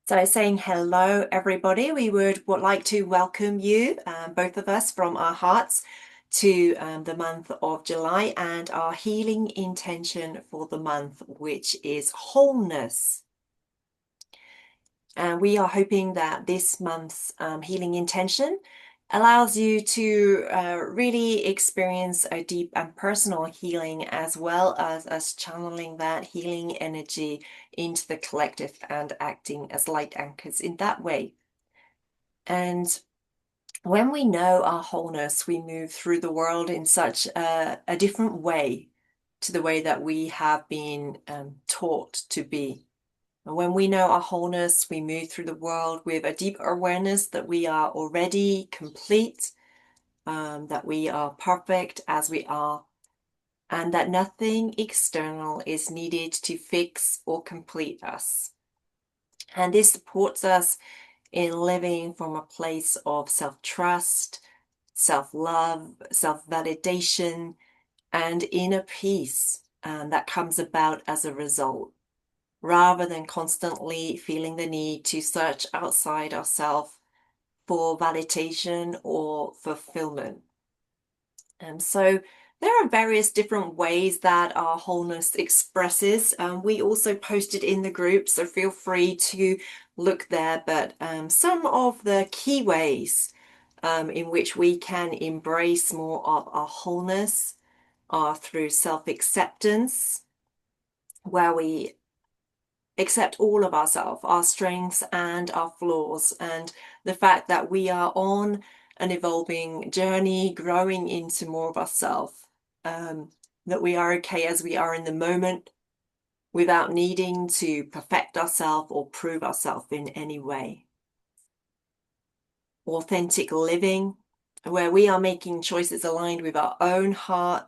So saying hello, everybody. We would like to welcome you, both of us, from our hearts to the month of July and our healing intention for the month, which is wholeness. And we are hoping that this month's healing intention allows you to really experience a deep and personal healing, as well as us channeling that healing energy into the collective and acting as light anchors in that way. And when we know our wholeness, we move through the world in such a different way to the way that we have been taught to be. And when we know our wholeness, we move through the world with a deep awareness that we are already complete, that we are perfect as we are, and that nothing external is needed to fix or complete us. And this supports us in living from a place of self-trust, self-love, self-validation, and inner peace that comes about as a result, rather than constantly feeling the need to search outside ourselves for validation or fulfillment. And so there are various different ways that our wholeness expresses. We also posted in the group, so feel free to look there. But some of the key ways in which we can embrace more of our wholeness are through self-acceptance, where we accept all of ourselves, our strengths and our flaws, and the fact that we are on an evolving journey, growing into more of ourselves, that we are okay as we are in the moment without needing to perfect ourselves or prove ourselves in any way. Authentic living, where we are making choices aligned with our own heart,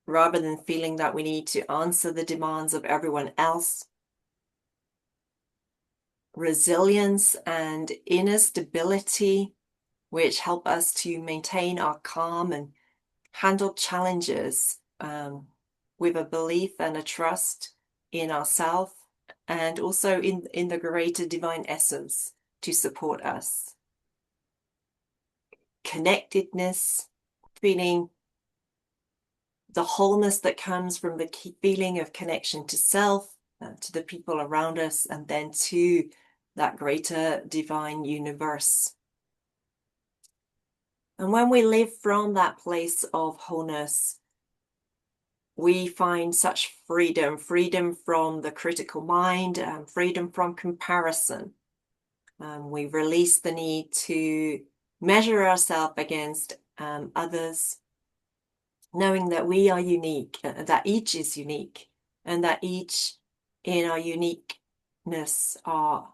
rather than feeling that we need to answer the demands of everyone else. Resilience and inner stability, which help us to maintain our calm and handle challenges with a belief and a trust in ourselves, and also in the greater divine essence to support us. Connectedness, feeling the wholeness that comes from the feeling of connection to self, to the people around us, and then to that greater divine universe. And when we live from that place of wholeness, we find such freedom from the critical mind, freedom from comparison. We release the need to measure ourselves against others, knowing that we are unique, that each is unique, and that each in our uniqueness are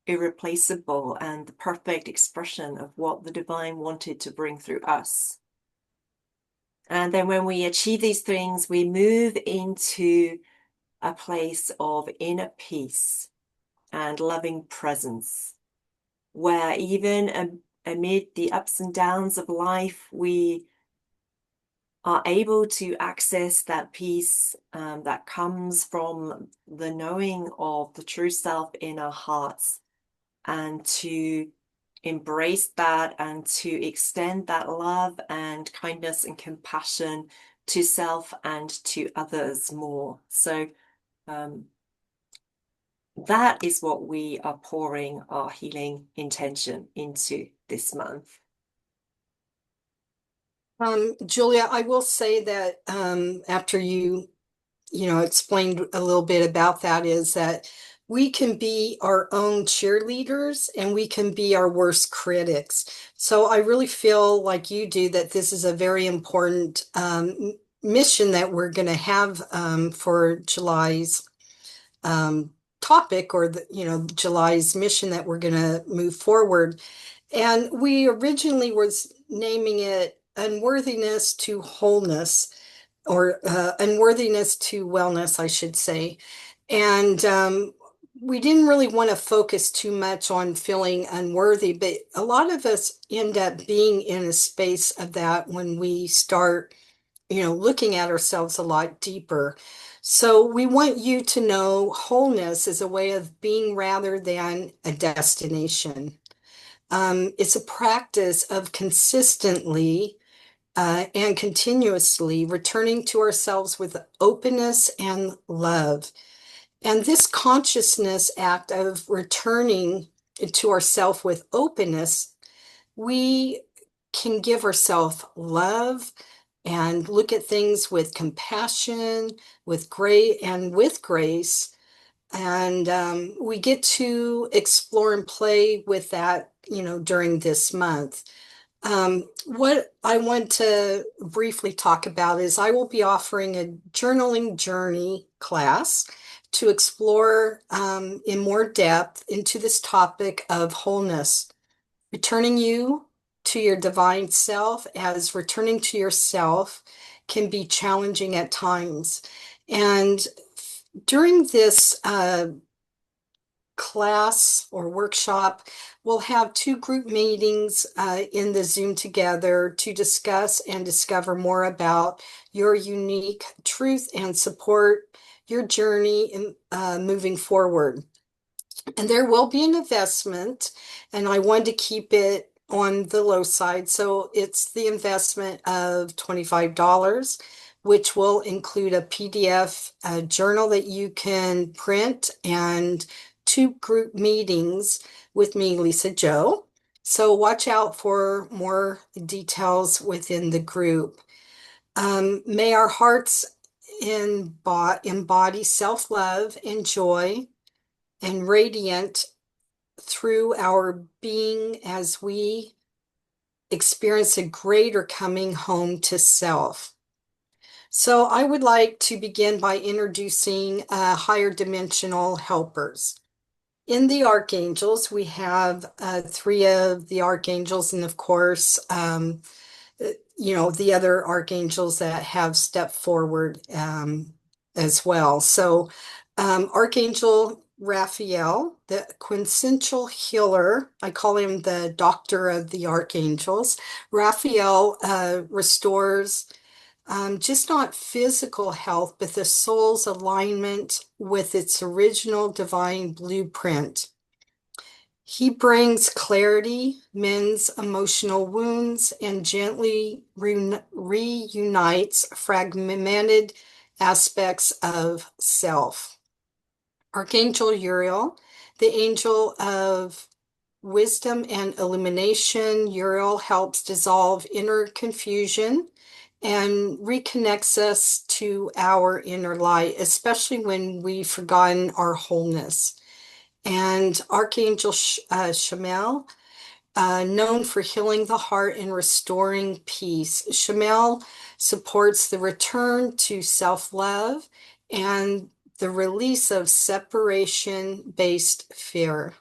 irreplaceable and the perfect expression of what the divine wanted to bring through us. And then when we achieve these things, we move into a place of inner peace and loving presence, where even amid the ups and downs of life, we are able to access that peace that comes from the knowing of the true self in our hearts, and to embrace that and to extend that love and kindness and compassion to self and to others more. So that is what we are pouring our healing intention into this month. Julia, I will say that after you explained a little bit about that, is that we can be our own cheerleaders and we can be our worst critics. So I really feel like you do that this is a very important mission that we're going to have for July's topic, or July's mission that we're going to move forward. And we originally was naming it unworthiness to wholeness, or unworthiness to wellness, I should say. And we didn't really want to focus too much on feeling unworthy, but a lot of us end up being in a space of that when we start looking at ourselves a lot deeper. So we want you to know wholeness is a way of being rather than a destination. It's a practice of consistently and continuously returning to ourselves with openness and love. And this consciousness act of returning to ourself with openness, we can give ourselves love and look at things with compassion, with grace. And we get to explore and play with that, during this month. What I want to briefly talk about is I will be offering a journaling journey class to explore in more depth into this topic of wholeness, returning you to your divine self, as returning to yourself can be challenging at times. And during this class or workshop, we'll have two group meetings in the Zoom together to discuss and discover more about your unique truth and support your journey in moving forward. And there will be an investment, and I want to keep it on the low side. So it's the investment of $25, which will include a PDF journal that you can print and two group meetings with me, Lisa Joe. So watch out for more details within the group. May our hearts embody self-love and joy and radiant through our being as we experience a greater coming home to self. So I would like to begin by introducing higher dimensional helpers. In the archangels, we have three of the archangels, and of course, the other archangels that have stepped forward as well. So, Archangel Raphael, the quintessential healer, I call him the doctor of the archangels. Raphael restores just not physical health, but the soul's alignment with its original divine blueprint. He brings clarity, mends emotional wounds, and gently reunites fragmented aspects of self. Archangel Uriel, the angel of wisdom and illumination. Uriel helps dissolve inner confusion and reconnects us to our inner light, especially when we've forgotten our wholeness. And Archangel Shamel, known for healing the heart and restoring peace. Shamel supports the return to self-love and the release of separation-based fear.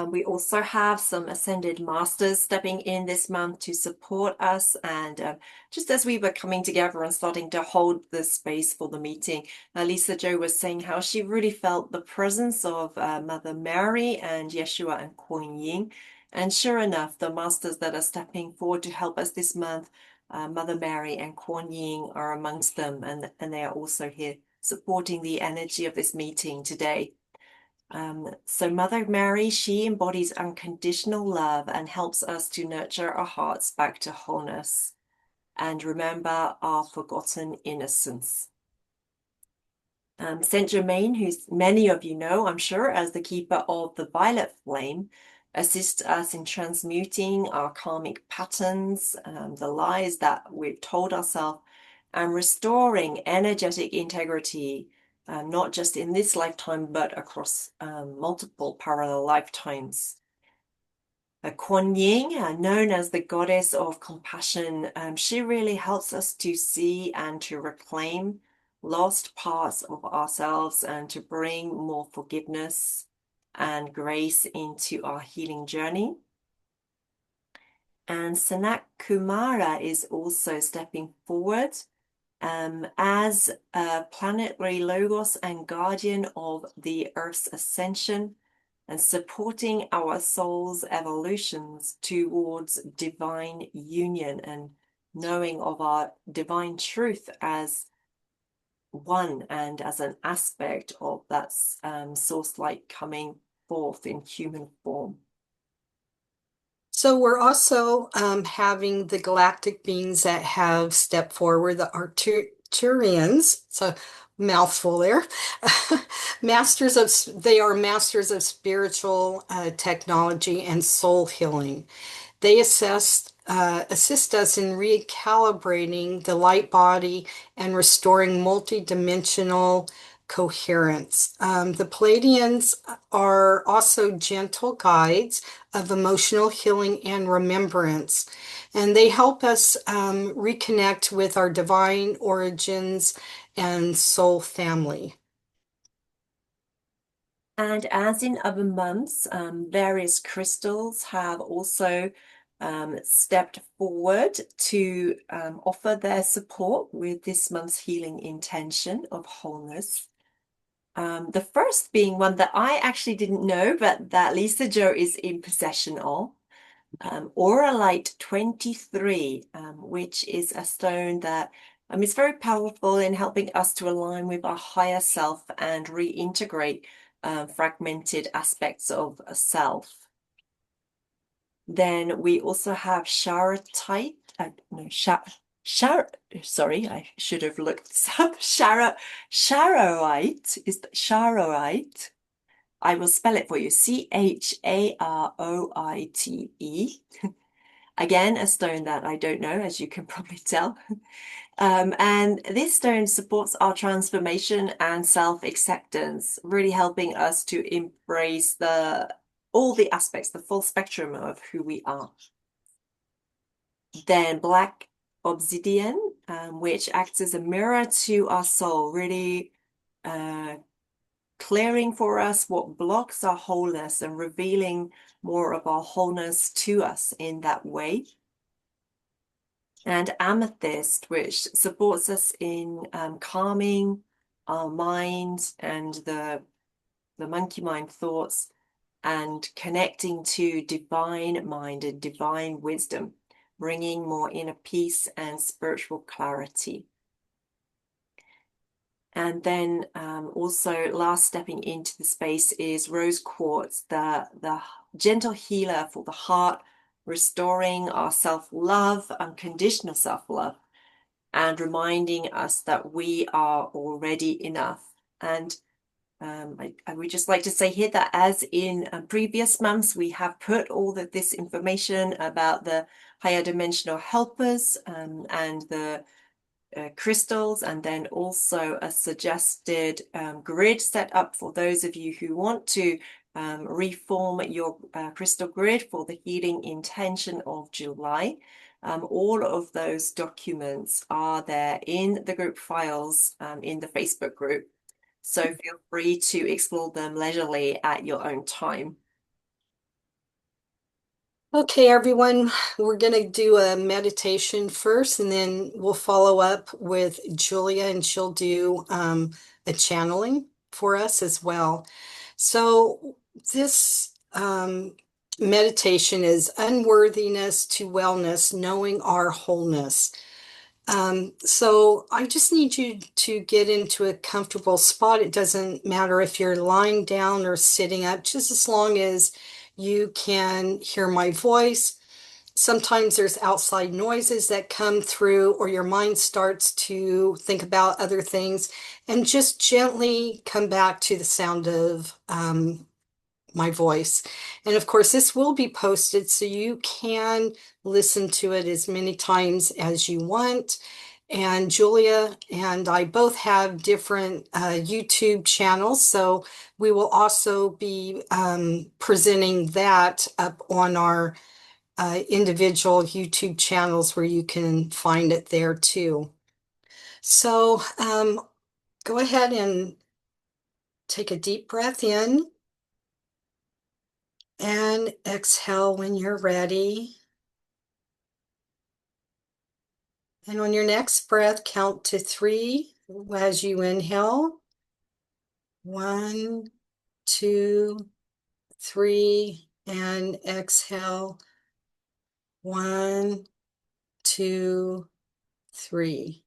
We also have some ascended masters stepping in this month to support us. And just as we were coming together and starting to hold the space for the meeting, Lisa Jo was saying how she really felt the presence of Mother Mary and Yeshua and Kuan Yin. And sure enough, the masters that are stepping forward to help us this month, Mother Mary and Kuan Yin are amongst them. And they are also here supporting the energy of this meeting today. So Mother Mary, she embodies unconditional love and helps us to nurture our hearts back to wholeness and remember our forgotten innocence. Saint Germain, who many of you know, I'm sure, as the keeper of the violet flame, assists us in transmuting our karmic patterns, the lies that we've told ourselves, and restoring energetic integrity, not just in this lifetime, but across multiple parallel lifetimes. Kuan Yin, known as the goddess of compassion, she really helps us to see and to reclaim lost parts of ourselves and to bring more forgiveness and grace into our healing journey. And Sanat Kumara is also stepping forward as a planetary logos and guardian of the Earth's ascension and supporting our soul's evolutions towards divine union and knowing of our divine truth as one and as an aspect of that source light coming forth in human form. So we're also having the galactic beings that have stepped forward, the Arcturians. It's a mouthful there. They are masters of spiritual technology and soul healing. They assist us in recalibrating the light body and restoring multidimensional coherence. The Pleiadians are also gentle guides of emotional healing and remembrance, and they help us reconnect with our divine origins and soul family. And as in other months, various crystals have also stepped forward to offer their support with this month's healing intention of wholeness. The first being one that I actually didn't know, but that Lisa Jo is in possession of. Aura Light 23, which is a stone that is very powerful in helping us to align with our higher self and reintegrate fragmented aspects of a self. Then we also have Charatite, no, sorry, I should have looked this up. Charoite is Charoite. I will spell it for you. Charoite. Again, a stone that I don't know, as you can probably tell. And this stone supports our transformation and self-acceptance, really helping us to embrace all the aspects, the full spectrum of who we are. Then black obsidian, which acts as a mirror to our soul, really clearing for us what blocks our wholeness and revealing more of our wholeness to us in that way. And amethyst, which supports us in calming our mind and the monkey mind thoughts and connecting to divine mind and divine wisdom, bringing more inner peace and spiritual clarity. And then also last stepping into the space is rose quartz, the gentle healer for the heart, restoring our self-love, unconditional self-love, and reminding us that we are already enough. And I would just like to say here that as in previous months, we have put all of this information about the higher dimensional helpers and the crystals, and then also a suggested grid set up for those of you who want to reform your crystal grid for the healing intention of July. All of those documents are there in the group files in the Facebook group. So feel free to explore them leisurely at your own time. Okay, everyone, we're going to do a meditation first, and then we'll follow up with Julia, and she'll do a channeling for us as well. So this meditation is unworthiness to wellness, knowing our wholeness. So I just need you to get into a comfortable spot. It doesn't matter if you're lying down or sitting up, just as long as you can hear my voice. Sometimes there's outside noises that come through, or your mind starts to think about other things, and just gently come back to the sound of my voice. And of course, this will be posted so you can listen to it as many times as you want. And Julia and I both have different YouTube channels, so we will also be presenting that up on our individual YouTube channels where you can find it there too. So go ahead and take a deep breath in and exhale when you're ready. And on your next breath, count to 3 as you inhale. 1, 2, 3, and exhale. 1, 2, 3.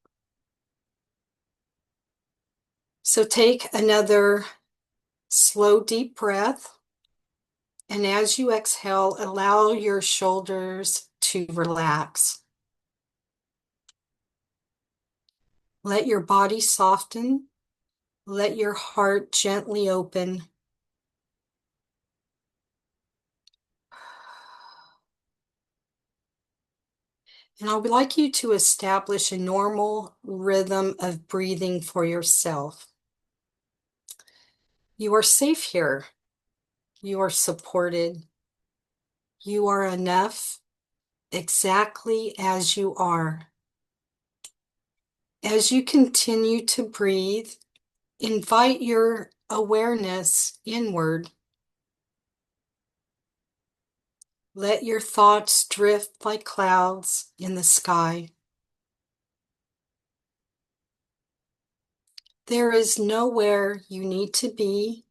So take another slow, deep breath. And as you exhale, allow your shoulders to relax. Let your body soften. Let your heart gently open. And I would like you to establish a normal rhythm of breathing for yourself. You are safe here. You are supported. You are enough exactly as you are. As you continue to breathe, invite your awareness inward. Let your thoughts drift like clouds in the sky. There is nowhere you need to be,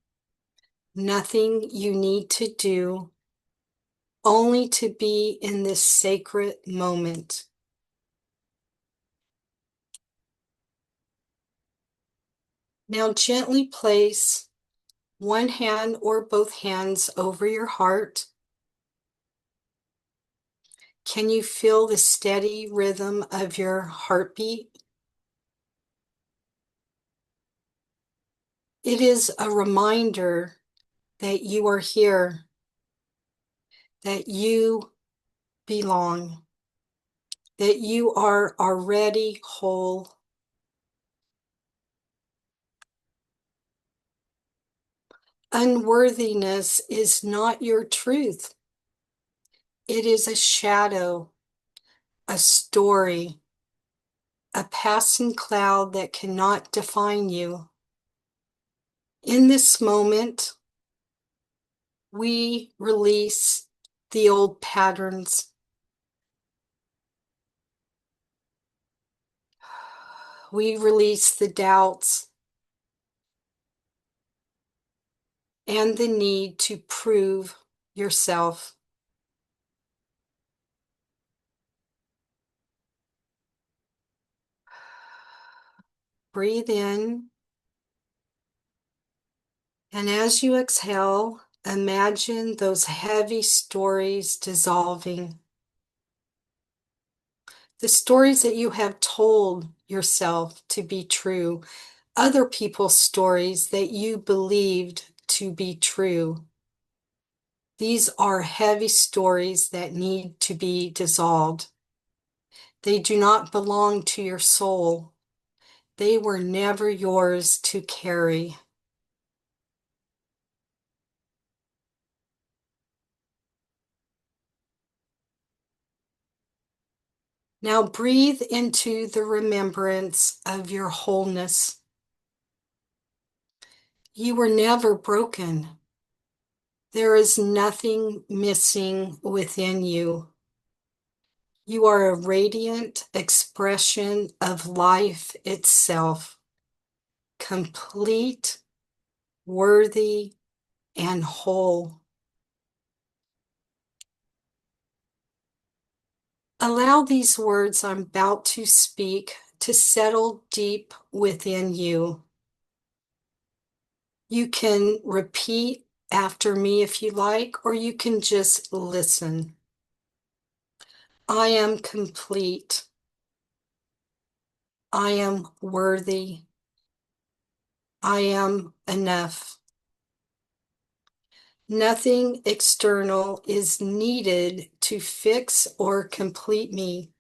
nothing you need to do, only to be in this sacred moment. Now gently place one hand or both hands over your heart. Can you feel the steady rhythm of your heartbeat? It is a reminder that you are here, that you belong, that you are already whole. Unworthiness is not your truth. It is a shadow, a story, a passing cloud that cannot define you. In this moment, we release the old patterns. We release the doubts and the need to prove yourself. Breathe in, and as you exhale, imagine those heavy stories dissolving. The stories that you have told yourself to be true, other people's stories that you believed to be true. These are heavy stories that need to be dissolved. They do not belong to your soul. They were never yours to carry. Now breathe into the remembrance of your wholeness. You were never broken. There is nothing missing within you. You are a radiant expression of life itself, complete, worthy, and whole. Allow these words I'm about to speak to settle deep within you. You can repeat after me if you like, or you can just listen. I am complete. I am worthy. I am enough. Nothing external is needed to fix or complete me.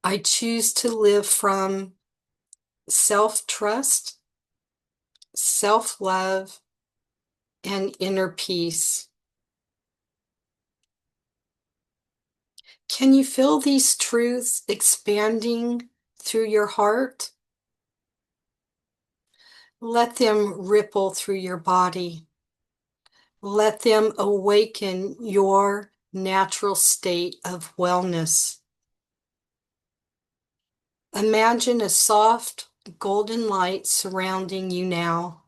I choose to live from self-trust, self-love, and inner peace. Can you feel these truths expanding through your heart? Let them ripple through your body. Let them awaken your natural state of wellness. Imagine a soft golden light surrounding you now.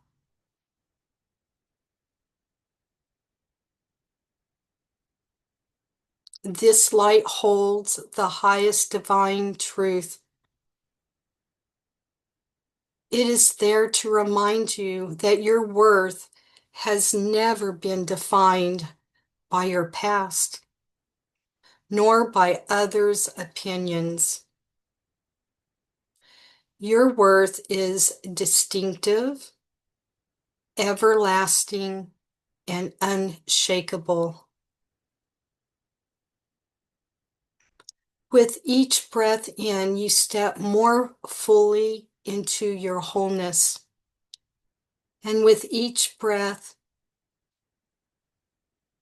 This light holds the highest divine truth. It is there to remind you that your worth has never been defined by your past, nor by others' opinions. Your worth is distinctive, everlasting, and unshakable. With each breath in, you step more fully into your wholeness. And with each breath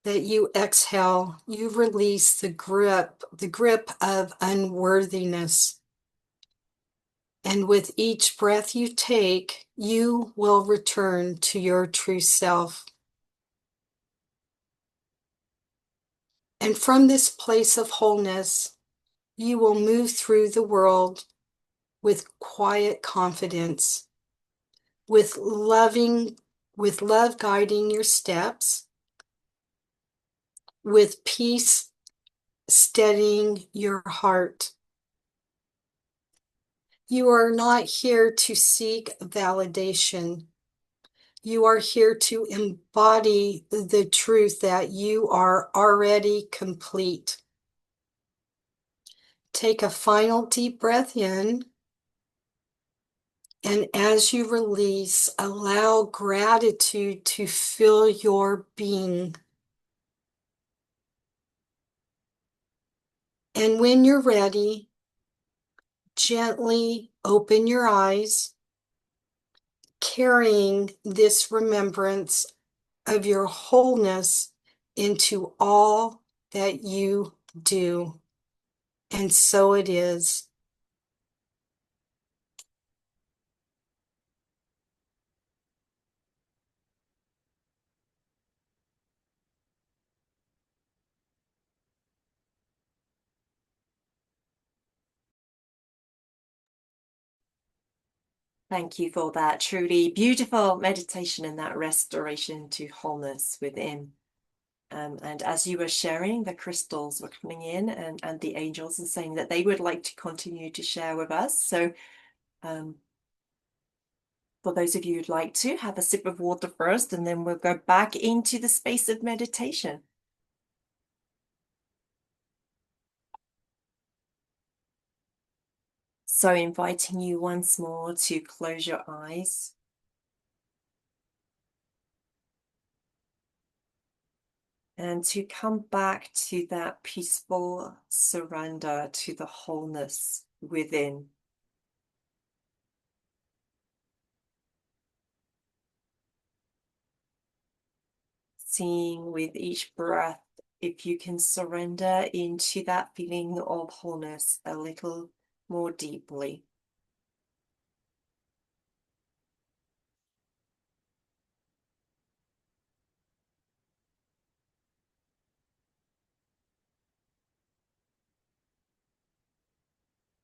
that you exhale, you release the grip of unworthiness. And with each breath you take, you will return to your true self. And from this place of wholeness, you will move through the world with quiet confidence, with with love guiding your steps, with peace steadying your heart. You are not here to seek validation. You are here to embody the truth that you are already complete. Take a final deep breath in, and as you release, allow gratitude to fill your being. And when you're ready, gently open your eyes, carrying this remembrance of your wholeness into all that you do. And so it is. Thank you for that truly beautiful meditation and that restoration to wholeness within. And as you were sharing, the crystals were coming in and the angels and saying that they would like to continue to share with us. So for those of you who'd like to, have a sip of water first, and then we'll go back into the space of meditation. So inviting you once more to close your eyes. And to come back to that peaceful surrender to the wholeness within. Seeing with each breath if you can surrender into that feeling of wholeness a little more deeply.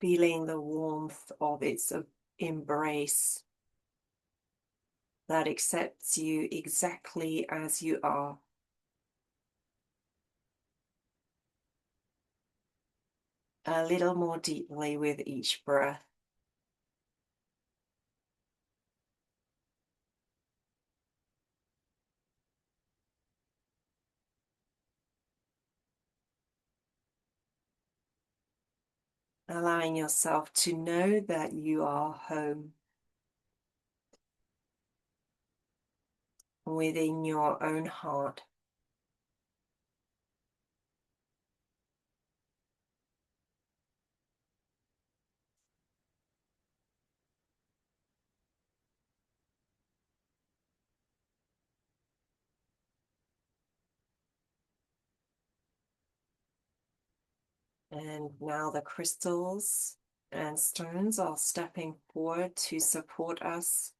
Feeling the warmth of its embrace that accepts you exactly as you are. A little more deeply with each breath. Allowing yourself to know that you are home within your own heart. And now the crystals and stones are stepping forward to support us,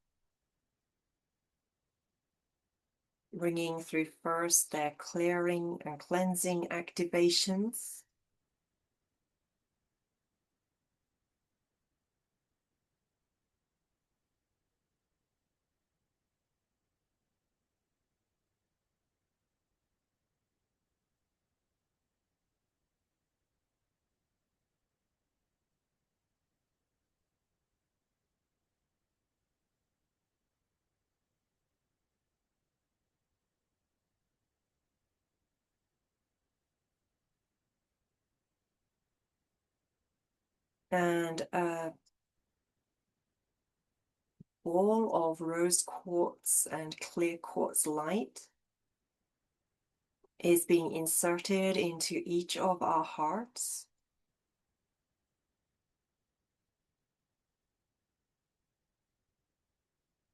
bringing through first their clearing and cleansing activations. And a ball of rose quartz and clear quartz light is being inserted into each of our hearts.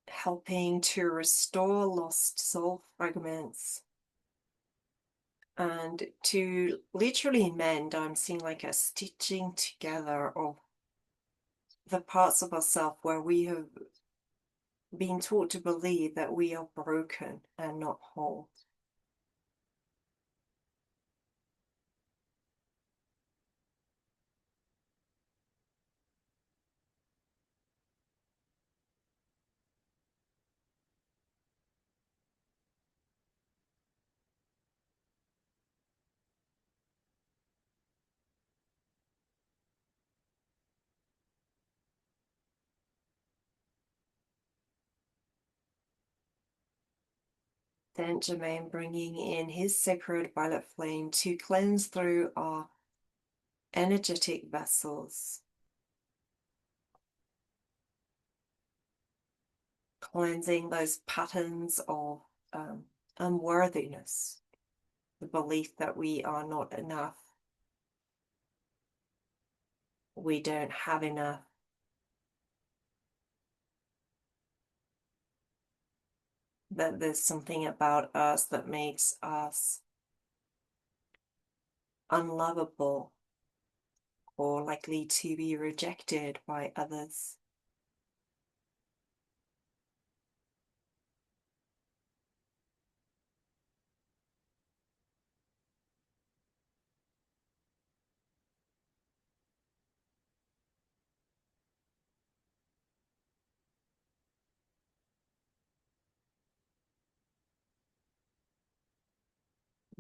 Helping to restore lost soul fragments and to literally mend. I'm seeing like a stitching together of the parts of ourselves where we have been taught to believe that we are broken and not whole. Then Jermaine bringing in his sacred violet flame to cleanse through our energetic vessels, cleansing those patterns of unworthiness, the belief that we are not enough, we don't have enough, that there's something about us that makes us unlovable or likely to be rejected by others.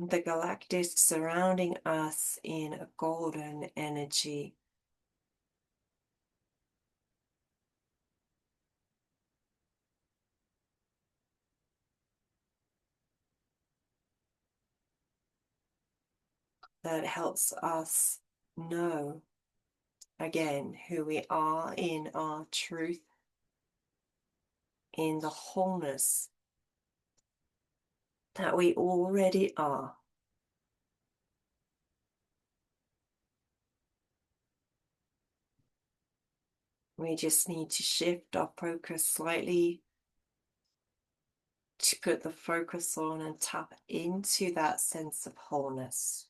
The galactic surrounding us in a golden energy, that helps us know again who we are in our truth, in the wholeness that we already are. We just need to shift our focus slightly to put the focus on and tap into that sense of wholeness.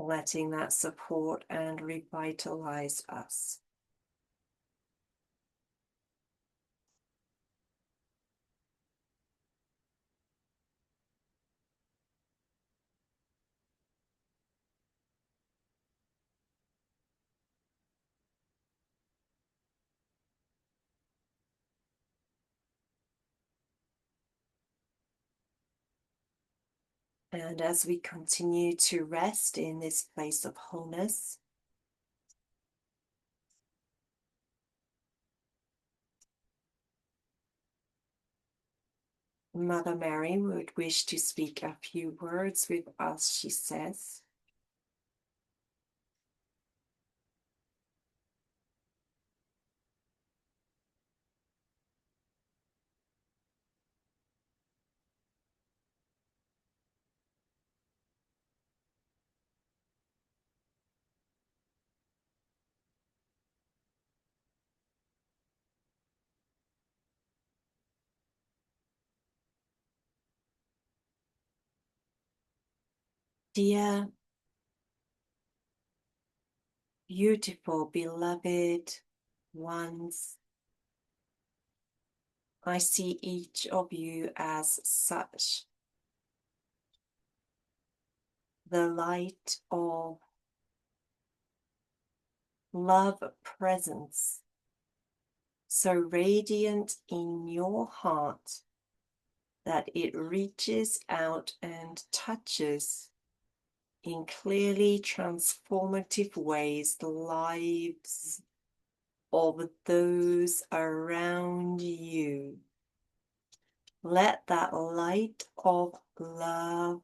Letting that support and revitalize us. And as we continue to rest in this place of wholeness, Mother Mary would wish to speak a few words with us, she says. Dear, beautiful, beloved ones, I see each of you as such. The light of love presence, so radiant in your heart that it reaches out and touches in clearly transformative ways the lives of those around you. Let that light of love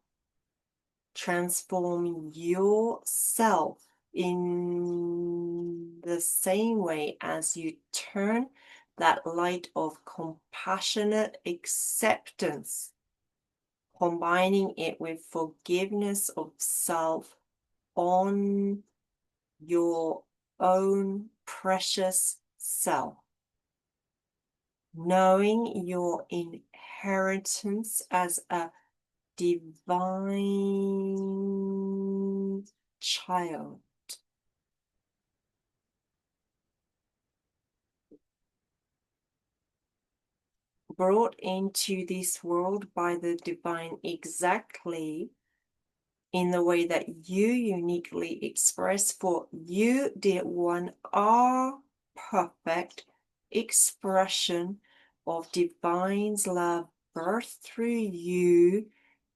transform yourself in the same way as you turn that light of compassionate acceptance, combining it with forgiveness of self on your own precious self, knowing your inheritance as a divine child, brought into this world by the divine exactly in the way that you uniquely express, for you, dear one, are perfect expression of divine's love birthed through you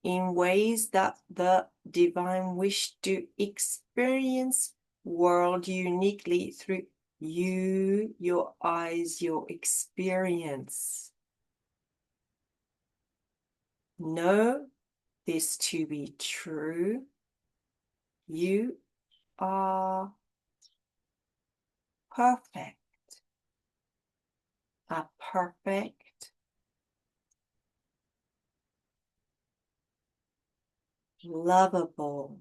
in ways that the divine wish to experience world uniquely through you, your eyes, your experience. Know this to be true. You are perfect, a perfect, lovable,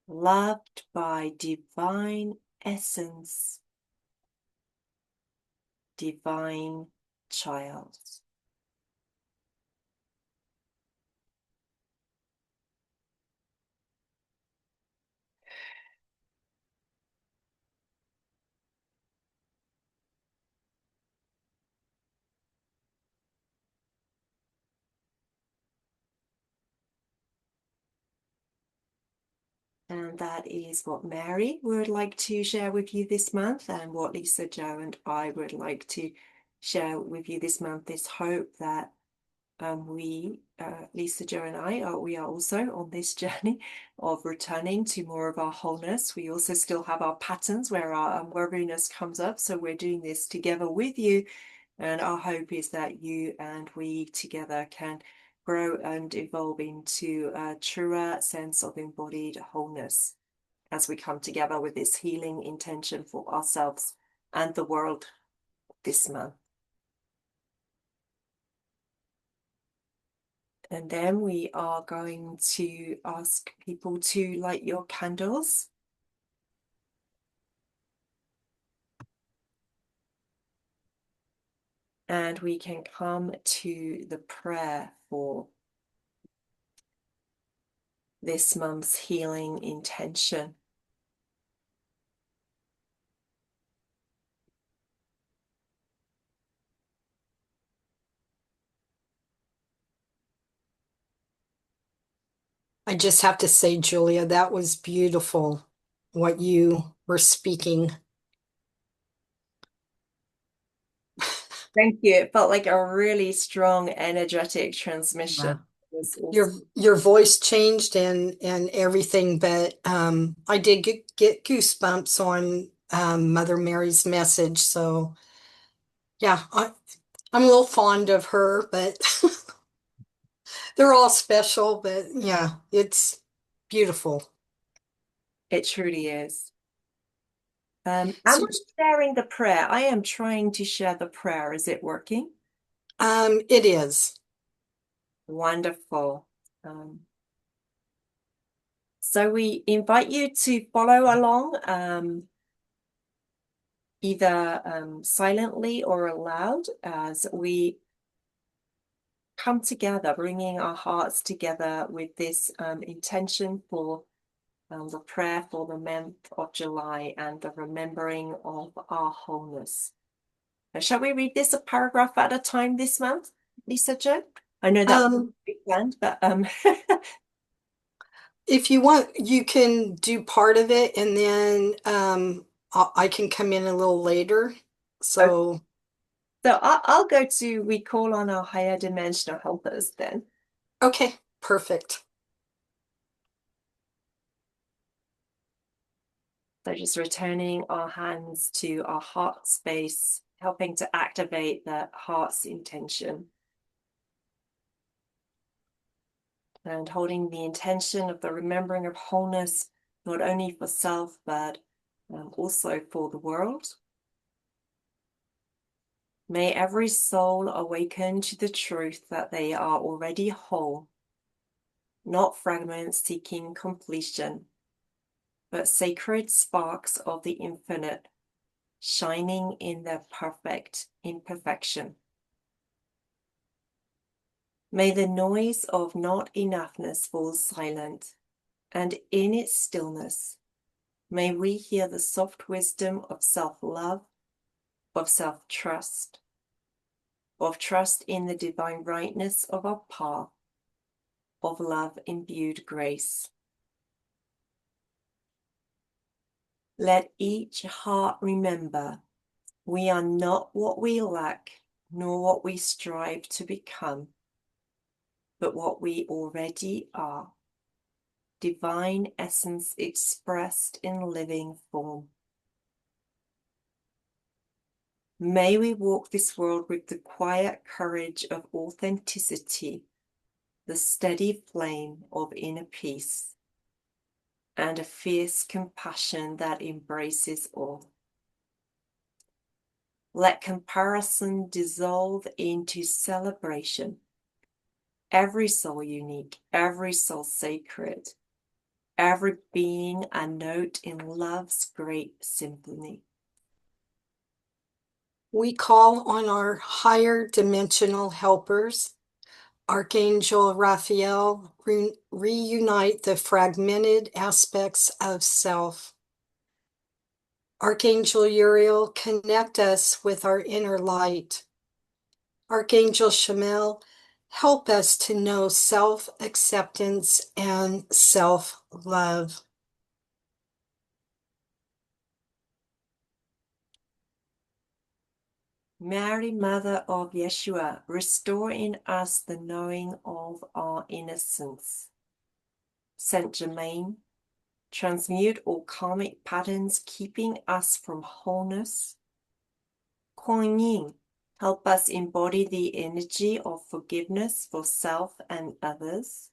loved by divine essence, divine child. And that is what Mary would like to share with you this month, and what Lisa, Joe, and I would like to share with you this month. This hope that Lisa, Joe, and we are also on this journey of returning to more of our wholeness. We also still have our patterns where our worthiness comes up. So we're doing this together with you. And our hope is that you and we together can grow and evolve into a truer sense of embodied wholeness as we come together with this healing intention for ourselves and the world this month. And then we are going to ask people to light your candles. And we can come to the prayer for this month's healing intention. I just have to say, Julia, that was beautiful what you were speaking. Thank you. It felt like a really strong, energetic transmission. Yeah. It was Your awesome. your voice changed and everything, but I did get goosebumps on Mother Mary's message. So yeah, I'm a little fond of her, but they're all special. But yeah, it's beautiful. It truly is. Am I So sharing the prayer? I am trying to share the prayer. Is it working? it is. Wonderful. So we invite you to follow along, either silently or aloud, as we come together, bringing our hearts together with this intention for the prayer for the month of July and the remembering of our wholeness. Now, shall we read this a paragraph at a time this month, Lisa Jo? I know that Um, we planned, but if you want, you can do part of it, and then I can come in a little later. okay. So So I'll go to we call on our higher dimensional helpers then. okay, perfect. So just returning our hands to our heart space, helping to activate the heart's intention. And holding the intention of the remembering of wholeness, not only for self, but also for the world. May every soul awaken to the truth that they are already whole, not fragments seeking completion, but sacred sparks of the infinite, shining in their perfect imperfection. May the noise of not-enoughness fall silent, and in its stillness, may we hear the soft wisdom of self-love, of self-trust, of trust in the divine rightness of our path, of love-imbued grace. Let each heart remember we are not what we lack, nor what we strive to become, but what we already are. Divine essence expressed in living form. May we walk this world with the quiet courage of authenticity, the steady flame of inner peace, and a fierce compassion that embraces all. Let comparison dissolve into celebration. Every soul unique, every soul sacred, every being a note in love's great symphony. We call on our higher dimensional helpers, Archangel Raphael, reunite the fragmented aspects of self. Archangel Uriel, connect us with our inner light. Archangel Shamael, help us to know self-acceptance and self-love. Mary, Mother of Yeshua, restore in us the knowing of our innocence. Saint Germain, transmute all karmic patterns keeping us from wholeness. Kuan Yin, help us embody the energy of forgiveness for self and others.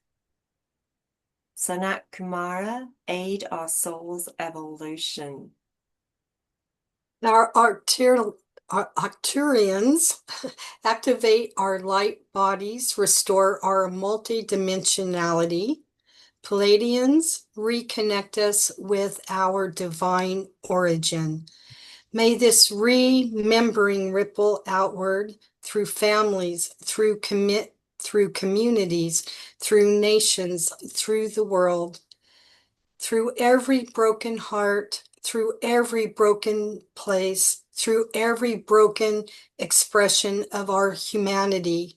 Sanat Kumara, aid our soul's evolution. Our Arcturians activate our light bodies, restore our multidimensionality. Palladians reconnect us with our divine origin. May this remembering ripple outward through families, through communities, through nations, through the world, through every broken heart, through every broken place, through every broken expression of our humanity,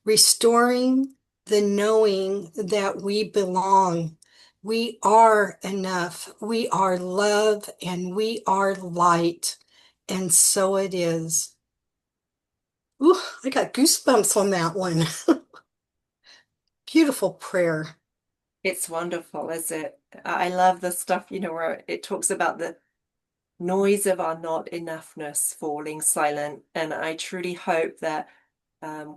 restoring the knowing that we belong. We are enough. We are love and we are light. And so it is. Ooh, I got goosebumps on that one. Beautiful prayer. It's wonderful, is it? I love the stuff, where it talks about the noise of our not enoughness falling silent. And I truly hope that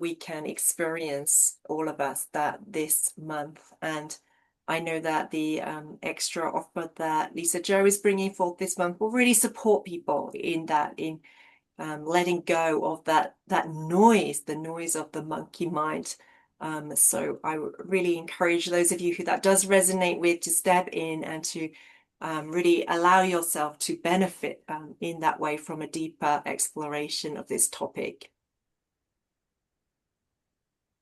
we can experience, all of us, that this month. And I know that the extra offer that Lisa Jo is bringing forth this month will really support people in that, in letting go of that noise, the noise of the monkey mind. So I really encourage those of you who that does resonate with to step in and to really allow yourself to benefit in that way from a deeper exploration of this topic.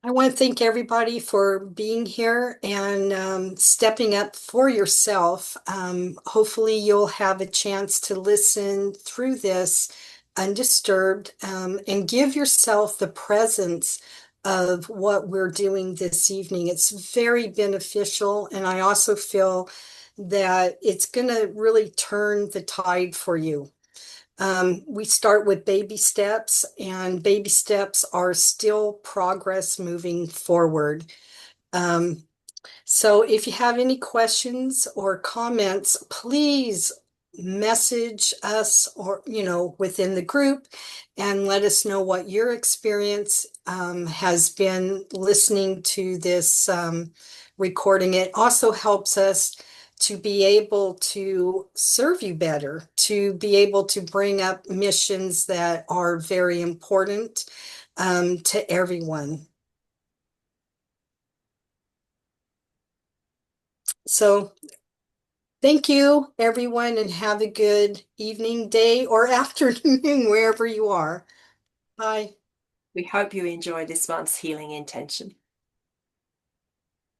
I want to thank everybody for being here and stepping up for yourself. Hopefully, you'll have a chance to listen through this undisturbed and give yourself the presence of what we're doing this evening. It's very beneficial, and I also feel that it's going to really turn the tide for you. We start with baby steps, and baby steps are still progress moving forward. So if you have any questions or comments, please message us or, within the group and let us know what your experience has been listening to this recording. It also helps us to be able to serve you better, to be able to bring up missions that are very important to everyone. So thank you, everyone, and have a good evening, day, or afternoon, wherever you are. Bye. We hope you enjoy this month's healing intention.